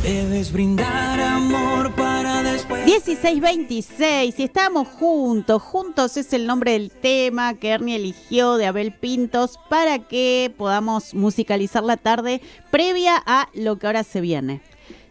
Debes brindar amor para después. 1626, y estamos juntos. Juntos es el nombre del tema que Ernie eligió de Abel Pintos para que podamos musicalizar la tarde previa a lo que ahora se viene.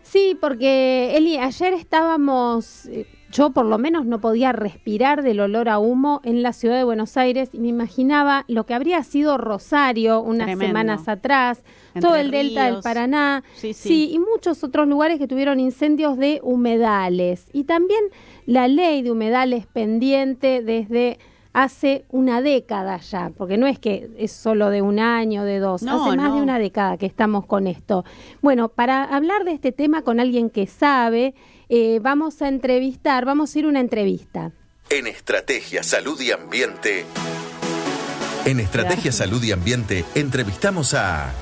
Sí, porque Eli, ayer estábamos, yo por lo menos no podía respirar del olor a humo en la ciudad de Buenos Aires y me imaginaba lo que habría sido Rosario unas Tremendo. semanas atrás, Entre todo el delta del Ríos. Paraná, Sí. y muchos otros lugares que tuvieron incendios de humedales. Y también la ley de humedales pendiente desde hace una década ya, porque no es que es solo de un año, de dos, No, hace más no. de una década que estamos con esto. Bueno, para hablar de este tema con alguien que sabe, vamos a ir a una entrevista. En Estrategia Salud y Ambiente. En Estrategia Salud y Ambiente entrevistamos a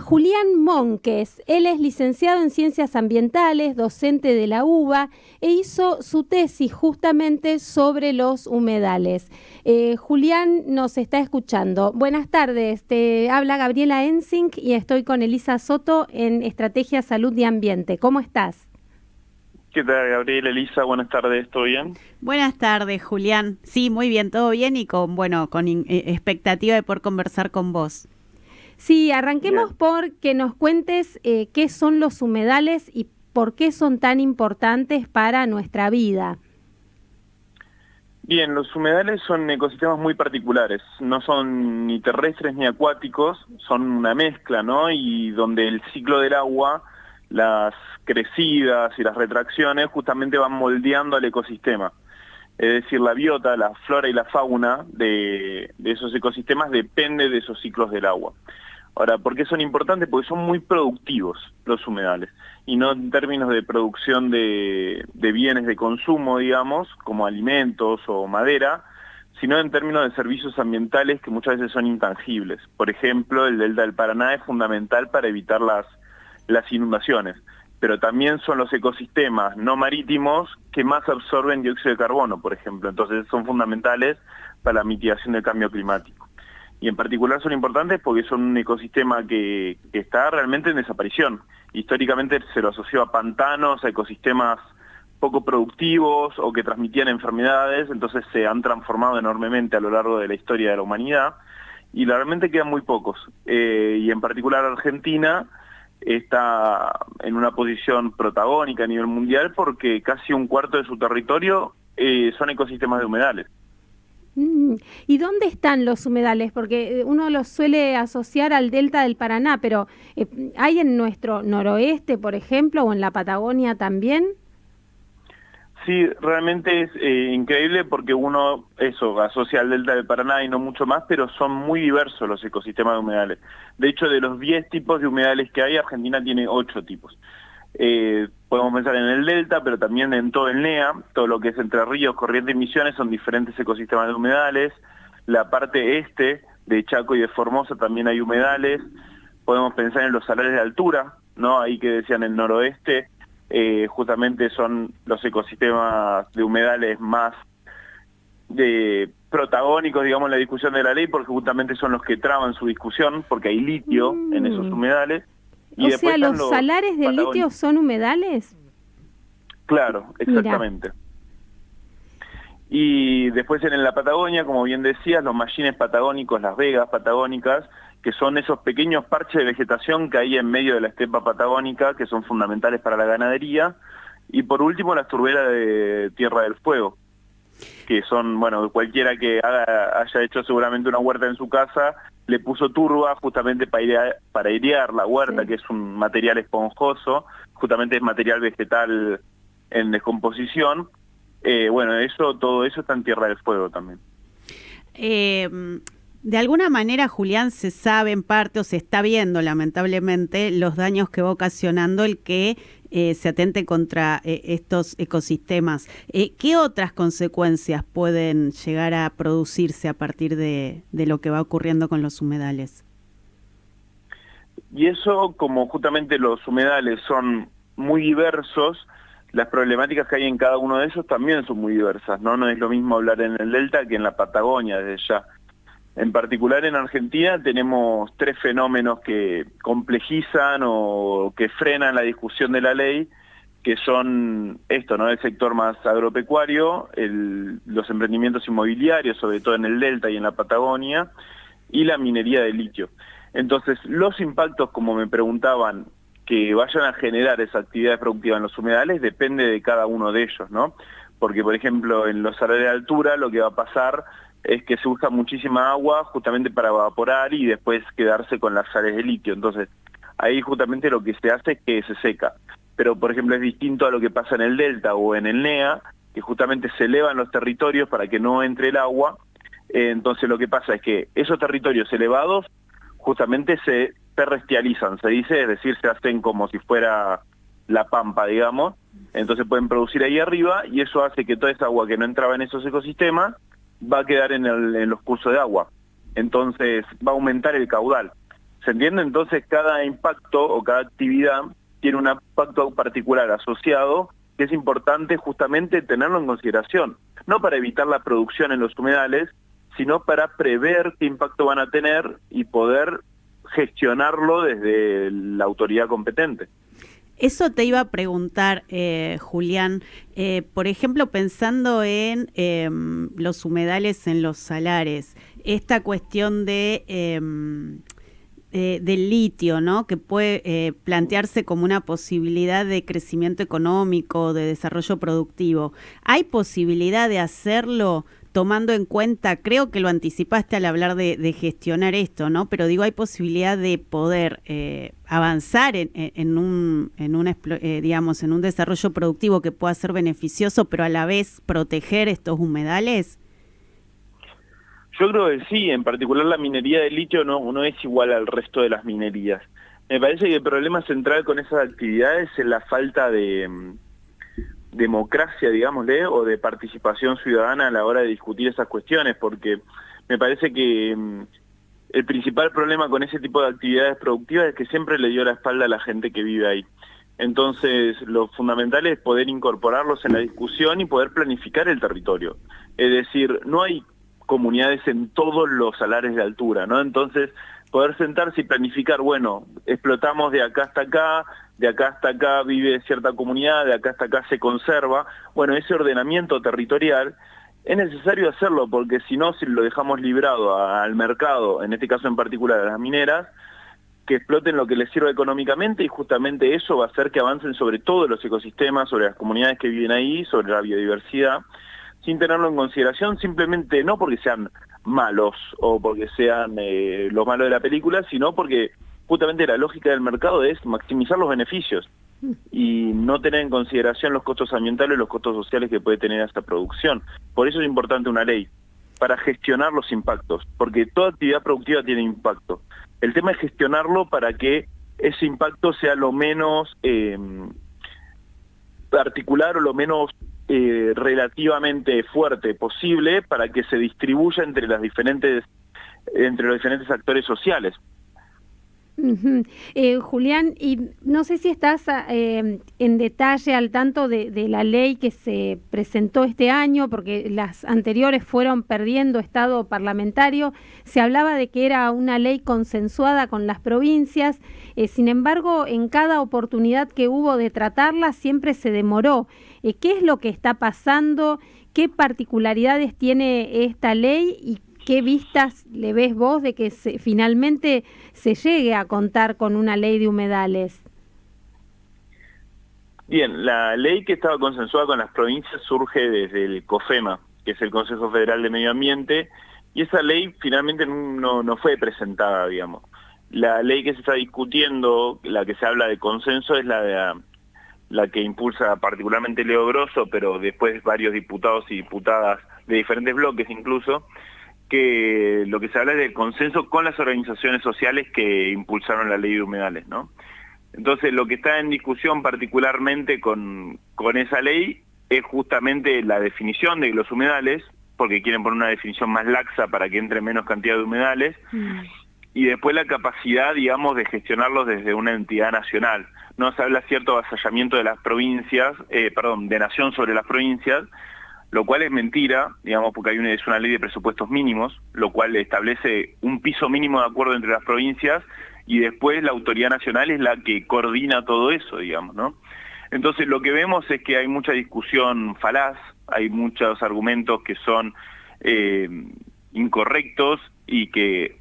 Julián Monques. Él es licenciado en Ciencias Ambientales, docente de la UBA e hizo su tesis justamente sobre los humedales. Julián nos está escuchando. Buenas tardes, te habla Gabriela Ensink y estoy con Elisa Soto en Estrategia Salud y Ambiente. ¿Cómo estás? ¿Qué tal, Gabriela, Elisa? Buenas tardes, ¿todo bien? Buenas tardes, Julián. Sí, muy bien, todo bien y con expectativa de poder conversar con vos. Sí, arranquemos Bien. por que nos cuentes qué son los humedales y por qué son tan importantes para nuestra vida. Bien, los humedales son ecosistemas muy particulares, no son ni terrestres ni acuáticos, son una mezcla, ¿no? Y donde el ciclo del agua, las crecidas y las retracciones justamente van moldeando al ecosistema. Es decir, la biota, la flora y la fauna de esos ecosistemas depende de esos ciclos del agua. Ahora, ¿por qué son importantes? Porque son muy productivos los humedales, y no en términos de producción de bienes de consumo, digamos, como alimentos o madera, sino en términos de servicios ambientales que muchas veces son intangibles. Por ejemplo, el delta del Paraná es fundamental para evitar las inundaciones, pero también son los ecosistemas no marítimos que más absorben dióxido de carbono, por ejemplo. Entonces son fundamentales para la mitigación del cambio climático. Y en particular son importantes porque son un ecosistema que está realmente en desaparición. Históricamente se lo asoció a pantanos, a ecosistemas poco productivos o que transmitían enfermedades, entonces se han transformado enormemente a lo largo de la historia de la humanidad, y realmente quedan muy pocos. Y en particular Argentina está en una posición protagónica a nivel mundial porque casi un cuarto de su territorio son ecosistemas de humedales. ¿Y dónde están los humedales? Porque uno los suele asociar al delta del Paraná, pero ¿hay en nuestro noroeste, por ejemplo, o en la Patagonia también? Sí, realmente es increíble porque uno asocia al delta del Paraná y no mucho más, pero son muy diversos los ecosistemas de humedales. De hecho, de los 10 tipos de humedales que hay, Argentina tiene 8 tipos. Podemos pensar en el delta, pero también en todo el NEA, todo lo que es Entre Ríos, Corrientes y Misiones son diferentes ecosistemas de humedales. La parte este de Chaco y de Formosa también hay humedales. Podemos pensar en los salares de altura, ¿no? Ahí que decían el noroeste, justamente son los ecosistemas de humedales más protagónicos, digamos, en la discusión de la ley, porque justamente son los que traban su discusión, porque hay litio en esos humedales. Y o sea, ¿los salares de litio son humedales? Claro, exactamente. Mirá. Y después en la Patagonia, como bien decías, los mallines patagónicos, las vegas patagónicas, que son esos pequeños parches de vegetación que hay en medio de la estepa patagónica, que son fundamentales para la ganadería. Y por último, las turberas de Tierra del Fuego, que son, bueno, cualquiera que haya hecho seguramente una huerta en su casa, le puso turba justamente para airear la huerta, sí, que es un material esponjoso, justamente es material vegetal en descomposición. Bueno, todo eso está en Tierra del Fuego también. De alguna manera, Julián, se sabe en parte o se está viendo lamentablemente los daños que va ocasionando el que se atente contra estos ecosistemas. ¿Qué otras consecuencias pueden llegar a producirse a partir de lo que va ocurriendo con los humedales? Y eso, como justamente los humedales son muy diversos, las problemáticas que hay en cada uno de ellos también son muy diversas, ¿no? No es lo mismo hablar en el delta que en la Patagonia desde ya. En particular en Argentina tenemos 3 fenómenos que complejizan o que frenan la discusión de la ley, que son esto, ¿no? El sector más agropecuario, los emprendimientos inmobiliarios, sobre todo en el Delta y en la Patagonia, y la minería de litio. Entonces, los impactos, como me preguntaban, que vayan a generar esa actividad productiva en los humedales, depende de cada uno de ellos, ¿no? Porque, por ejemplo, en los salares de altura lo que va a pasar es que se usa muchísima agua justamente para evaporar y después quedarse con las sales de litio. Entonces, ahí justamente lo que se hace es que se seca. Pero, por ejemplo, es distinto a lo que pasa en el Delta o en el NEA, que justamente se elevan los territorios para que no entre el agua. Entonces, lo que pasa es que esos territorios elevados justamente se terrestrializan, se dice, es decir, se hacen como si fuera la pampa, digamos. Entonces pueden producir ahí arriba y eso hace que toda esa agua que no entraba en esos ecosistemas va a quedar en los cursos de agua. Entonces va a aumentar el caudal. ¿Se entiende? Entonces cada impacto o cada actividad tiene un impacto particular asociado, que es importante justamente tenerlo en consideración, no para evitar la producción en los humedales, sino para prever qué impacto van a tener y poder gestionarlo desde la autoridad competente. Eso te iba a preguntar, Julián, por ejemplo, pensando en los humedales en los salares, esta cuestión del litio, ¿no? Que puede plantearse como una posibilidad de crecimiento económico, de desarrollo productivo. ¿Hay posibilidad de hacerlo tomando en cuenta, creo que lo anticipaste al hablar de gestionar esto, ¿no? Pero digo, hay posibilidad de poder avanzar en un desarrollo productivo que pueda ser beneficioso, pero a la vez proteger estos humedales? Yo creo que sí, en particular la minería de litio no es igual al resto de las minerías. Me parece que el problema central con esas actividades es la falta de democracia, digámosle, o de participación ciudadana a la hora de discutir esas cuestiones, porque me parece que el principal problema con ese tipo de actividades productivas es que siempre le dio la espalda a la gente que vive ahí. Entonces, lo fundamental es poder incorporarlos en la discusión y poder planificar el territorio. Es decir, no hay comunidades en todos los salares de altura, ¿no? Entonces, poder sentarse y planificar, bueno, explotamos de acá hasta acá vive cierta comunidad, de acá hasta acá se conserva. Bueno, ese ordenamiento territorial es necesario hacerlo, porque si no, si lo dejamos librado al mercado, en este caso en particular a las mineras, que exploten lo que les sirva económicamente, y justamente eso va a hacer que avancen sobre todos los ecosistemas, sobre las comunidades que viven ahí, sobre la biodiversidad, sin tenerlo en consideración, simplemente no porque sean malos o porque sean los malos de la película, sino porque justamente la lógica del mercado es maximizar los beneficios y no tener en consideración los costos ambientales y los costos sociales que puede tener esta producción. Por eso es importante una ley, para gestionar los impactos, porque toda actividad productiva tiene impacto. El tema es gestionarlo para que ese impacto sea lo menos particular o lo menos relativamente fuerte posible, para que se distribuya entre los diferentes actores sociales. Uh-huh. Julián, y no sé si estás en detalle al tanto de la ley que se presentó este año, porque las anteriores fueron perdiendo estado parlamentario. Se hablaba de que era una ley consensuada con las provincias, sin embargo, en cada oportunidad que hubo de tratarla siempre se demoró. ¿Qué es lo que está pasando? ¿Qué particularidades tiene esta ley? ¿Y qué vistas le ves vos de que finalmente se llegue a contar con una ley de humedales? Bien, la ley que estaba consensuada con las provincias surge desde el COFEMA, que es el Consejo Federal de Medio Ambiente, y esa ley finalmente no fue presentada, digamos. La ley que se está discutiendo, la que se habla de consenso, es la que impulsa particularmente Leo Grosso, pero después varios diputados y diputadas de diferentes bloques incluso, que lo que se habla es del consenso con las organizaciones sociales que impulsaron la ley de humedales, ¿no? Entonces, lo que está en discusión particularmente con esa ley es justamente la definición de los humedales, porque quieren poner una definición más laxa para que entre menos cantidad de humedales, y después la capacidad, digamos, de gestionarlos desde una entidad nacional. No se habla cierto avasallamiento de las provincias, de nación sobre las provincias, lo cual es mentira, digamos, porque es una ley de presupuestos mínimos, lo cual establece un piso mínimo de acuerdo entre las provincias y después la autoridad nacional es la que coordina todo eso, digamos, ¿no? Entonces lo que vemos es que hay mucha discusión falaz, hay muchos argumentos que son incorrectos y que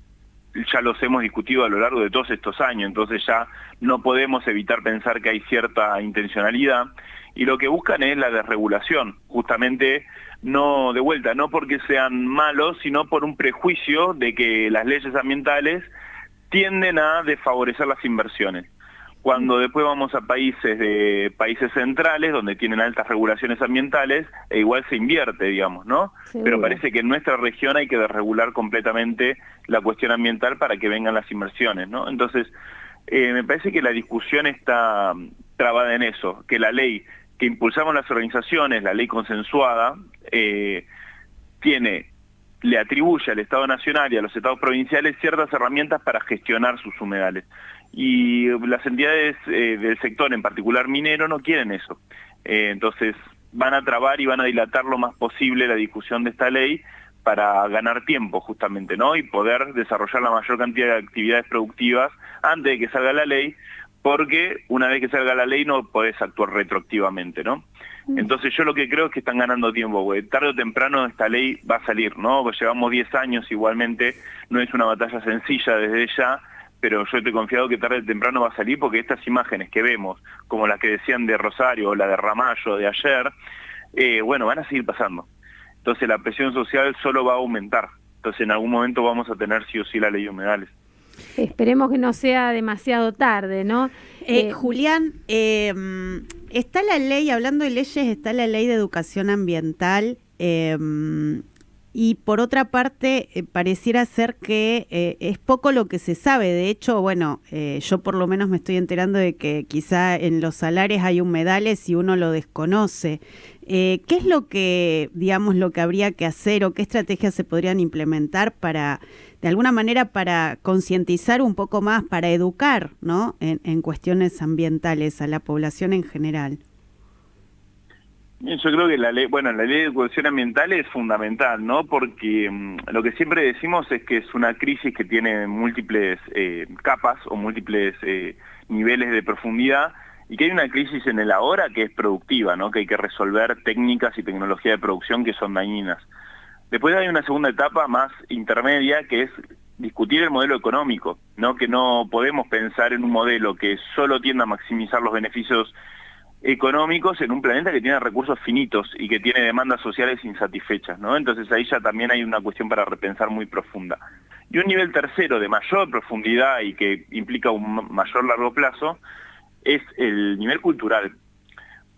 ya los hemos discutido a lo largo de todos estos años, entonces ya no podemos evitar pensar que hay cierta intencionalidad, y lo que buscan es la desregulación, justamente no de vuelta, no porque sean malos, sino por un prejuicio de que las leyes ambientales tienden a desfavorecer las inversiones. Cuando después vamos a países centrales, donde tienen altas regulaciones ambientales, igual se invierte, digamos, ¿no? Seguro. Pero parece que en nuestra región hay que desregular completamente la cuestión ambiental para que vengan las inversiones, ¿no? Entonces, me parece que la discusión está trabada en eso, que la ley que impulsamos las organizaciones, la ley consensuada, le atribuye al Estado Nacional y a los Estados provinciales ciertas herramientas para gestionar sus humedales. Y las entidades del sector, en particular minero, no quieren eso. Entonces van a trabar y van a dilatar lo más posible la discusión de esta ley para ganar tiempo justamente, ¿no? Y poder desarrollar la mayor cantidad de actividades productivas antes de que salga la ley, porque una vez que salga la ley no podés actuar retroactivamente, ¿no? Entonces yo lo que creo es que están ganando tiempo, porque tarde o temprano esta ley va a salir, ¿no? Pues llevamos 10 años igualmente, no es una batalla sencilla desde ya, pero yo estoy confiado que tarde o temprano va a salir, porque estas imágenes que vemos, como las que decían de Rosario o la de Ramallo de ayer, bueno, van a seguir pasando. Entonces la presión social solo va a aumentar. Entonces en algún momento vamos a tener sí o sí la ley de humedales. Esperemos que no sea demasiado tarde, ¿no? Julián, está la ley, hablando de leyes, está la ley de educación ambiental, y por otra parte pareciera ser que es poco lo que se sabe. De hecho, bueno, yo por lo menos me estoy enterando de que quizá en los salares hay humedales y uno lo desconoce. ¿Qué es lo que, digamos, lo que habría que hacer o qué estrategias se podrían implementar para, de alguna manera, para concientizar un poco más, para educar, ¿no?, en cuestiones ambientales a la población en general? Yo creo que la ley de educación ambiental es fundamental, ¿no? Porque lo que siempre decimos es que es una crisis que tiene múltiples capas o múltiples niveles de profundidad, y que hay una crisis en el ahora que es productiva, ¿no? Que hay que resolver técnicas y tecnología de producción que son dañinas. Después hay una segunda etapa más intermedia, que es discutir el modelo económico, ¿no? Que no podemos pensar en un modelo que solo tienda a maximizar los beneficios económicos en un planeta que tiene recursos finitos y que tiene demandas sociales insatisfechas, ¿no? Entonces ahí ya también hay una cuestión para repensar muy profunda. Y un nivel tercero de mayor profundidad y que implica un mayor largo plazo es el nivel cultural.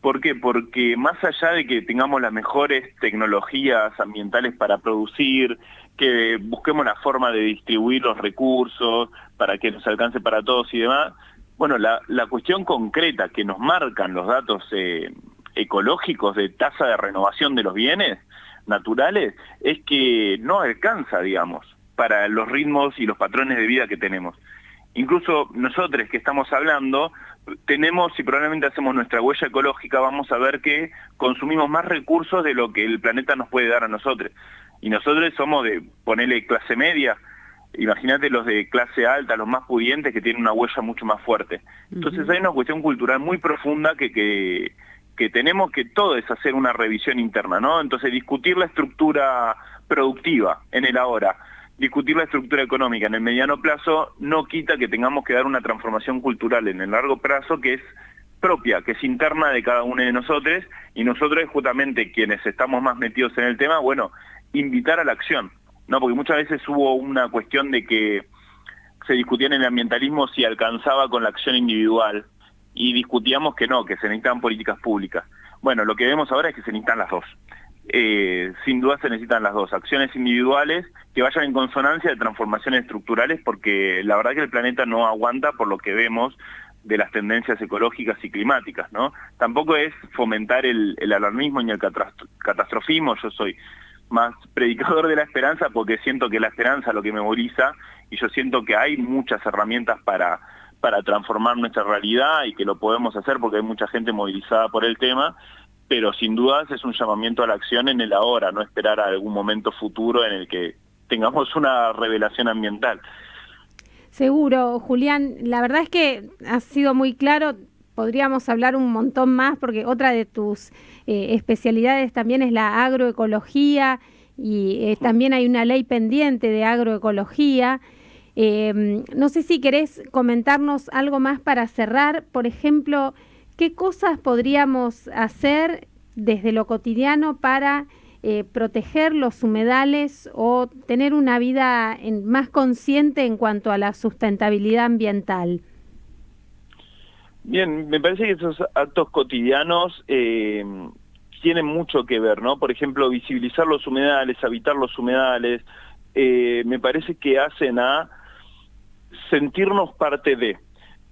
¿Por qué? Porque más allá de que tengamos las mejores tecnologías ambientales para producir, que busquemos la forma de distribuir los recursos para que nos alcance para todos y demás, bueno, la cuestión concreta que nos marcan los datos ecológicos de tasa de renovación de los bienes naturales es que no alcanza, digamos, para los ritmos y los patrones de vida que tenemos. Incluso nosotros que estamos hablando, tenemos, y probablemente hacemos nuestra huella ecológica, vamos a ver que consumimos más recursos de lo que el planeta nos puede dar a nosotros. Y nosotros somos de, ponerle clase media, imagínate los de clase alta, los más pudientes, que tienen una huella mucho más fuerte. Entonces hay una cuestión cultural muy profunda que tenemos que todo es hacer una revisión interna, ¿no? Entonces discutir la estructura productiva en el ahora, discutir la estructura económica en el mediano plazo, no quita que tengamos que dar una transformación cultural en el largo plazo que es propia, que es interna de cada uno de nosotros, y nosotros justamente quienes estamos más metidos en el tema, bueno, invitar a la acción, ¿no? Porque muchas veces hubo una cuestión de que se discutía en el ambientalismo si alcanzaba con la acción individual, y discutíamos que no, que se necesitaban políticas públicas. Bueno, lo que vemos ahora es que se necesitan las dos. Sin duda se necesitan las dos, acciones individuales que vayan en consonancia de transformaciones estructurales, porque la verdad que el planeta no aguanta por lo que vemos de las tendencias ecológicas y climáticas, ¿no? Tampoco es fomentar el alarmismo ni el catastrofismo. Yo soy más predicador de la esperanza porque siento que la esperanza es lo que me moviliza, y yo siento que hay muchas herramientas para transformar nuestra realidad y que lo podemos hacer porque hay mucha gente movilizada por el tema. pero sin dudas es un llamamiento a la acción en el ahora, no esperar a algún momento futuro en el que tengamos una revelación ambiental. Seguro, Julián. La verdad es que has sido muy claro. Podríamos hablar un montón más porque otra de tus especialidades también es la agroecología y también hay una ley pendiente de agroecología. No sé si querés comentarnos algo más para cerrar. Por ejemplo, ¿qué cosas podríamos hacer desde lo cotidiano para proteger los humedales o tener una vida más consciente en cuanto a la sustentabilidad ambiental? Bien, me parece que esos actos cotidianos tienen mucho que ver, ¿no? Por ejemplo, visibilizar los humedales, habitar los humedales, me parece que hacen a sentirnos parte de.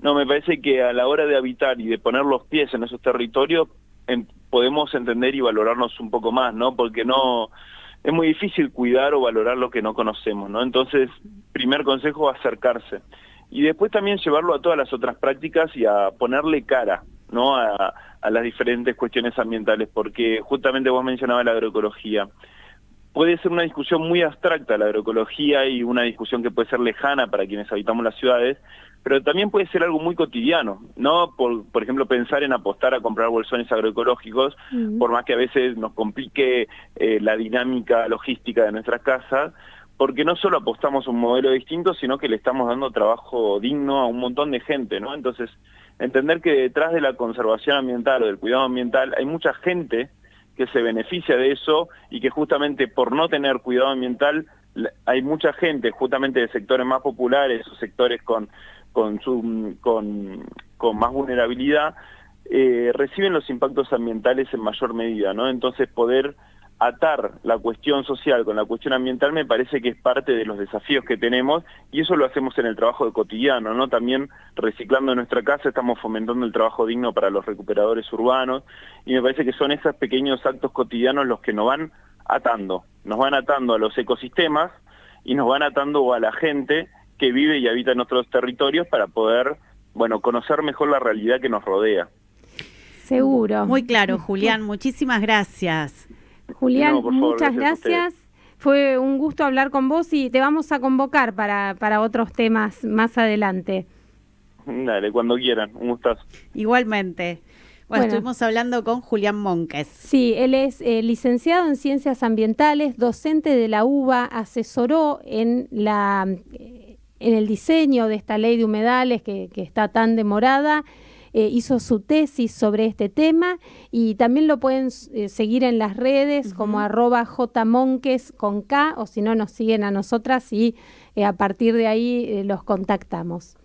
No, me parece que a la hora de habitar y de poner los pies en esos territorios podemos entender y valorarnos un poco más, ¿no? Porque no es muy difícil cuidar o valorar lo que no conocemos, ¿no? Entonces, primer consejo, acercarse. Y después también llevarlo a todas las otras prácticas y a ponerle cara, ¿no? A las diferentes cuestiones ambientales, porque justamente vos mencionabas la agroecología. Puede ser una discusión muy abstracta la agroecología y una discusión que puede ser lejana para quienes habitamos las ciudades, pero también puede ser algo muy cotidiano, ¿no? Por ejemplo, pensar en apostar a comprar bolsones agroecológicos, por más que a veces nos complique la dinámica logística de nuestras casas, porque no solo apostamos a un modelo distinto, sino que le estamos dando trabajo digno a un montón de gente, ¿no? Entonces, entender que detrás de la conservación ambiental o del cuidado ambiental hay mucha gente que se beneficia de eso y que justamente por no tener cuidado ambiental hay mucha gente justamente de sectores más populares o sectores con más vulnerabilidad reciben los impactos ambientales en mayor medida, ¿no? Entonces poder atar la cuestión social con la cuestión ambiental me parece que es parte de los desafíos que tenemos y eso lo hacemos en el trabajo de cotidiano, ¿no? También reciclando en nuestra casa estamos fomentando el trabajo digno para los recuperadores urbanos y me parece que son esos pequeños actos cotidianos los que nos van atando a los ecosistemas y nos van atando a la gente que vive y habita en nuestros territorios para poder, bueno, conocer mejor la realidad que nos rodea. Seguro. Muy claro, Julián, muchísimas gracias. Julián, no, por favor, muchas gracias. Fue un gusto hablar con vos y te vamos a convocar para otros temas más adelante. Dale, cuando quieran, un gustazo. Igualmente. Bueno, estuvimos hablando con Julián Monques. Sí, él es licenciado en Ciencias Ambientales, docente de la UBA, asesoró en el diseño de esta ley de humedales que está tan demorada. Hizo su tesis sobre este tema y también lo pueden seguir en las redes como @jmonques con K o si no nos siguen a nosotras y a partir de ahí los contactamos.